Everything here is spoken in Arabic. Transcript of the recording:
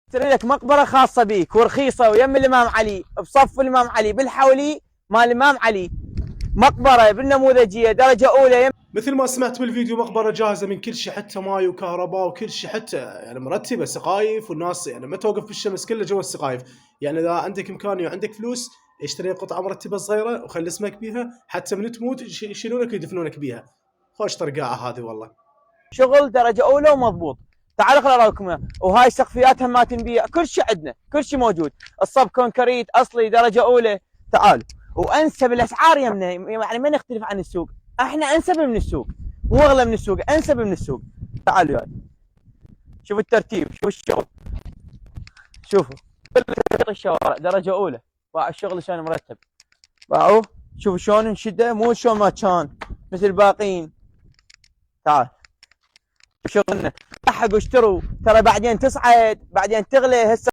اشتري لك مقبره خاصه بيك ورخيصه ويم الامام علي بصف الامام علي بالحولي مال الامام علي، مقبره بالنموذجيه درجه اولى. مثل ما سمعت بالفيديو مقبره جاهزه من كل شيء، حتى ماي وكهرباء وكل شيء، حتى يعني مرتبه سقايف، والناس يعني ما توقف بالشمس كله جوا السقايف. يعني اذا عندك امكانيه وعندك فلوس اشتري قطعه مرتبه صغيره وخلي اسمك بيها، حتى من تموت يشيلونك ويدفنونك بيها. خوش طرقاعه هذه والله. شغل درجه اولى ومضبوط. تعالوا خل اراكم، وهاي سقفيات هم ما تنبيع، كل شيء عندنا، كل شيء موجود. الصب كونكريت اصلي درجه اولى. تعالوا وانسب الاسعار يمنا، يعني ما نختلف عن السوق، احنا انسب من السوق، مو اغلى من السوق، انسب من السوق. تعالوا يعني شوفوا الترتيب، شوفوا الشغل، شوفوا الشوارع درجه اولى، باع الشغل شلون مرتب، باعوه. شوفوا شلون انشده، مو شلون ما كان مثل الباقيين. تعال شغلنا، لحقوا اشتروا، ترى بعدين تصعد بعدين تغلى. هسه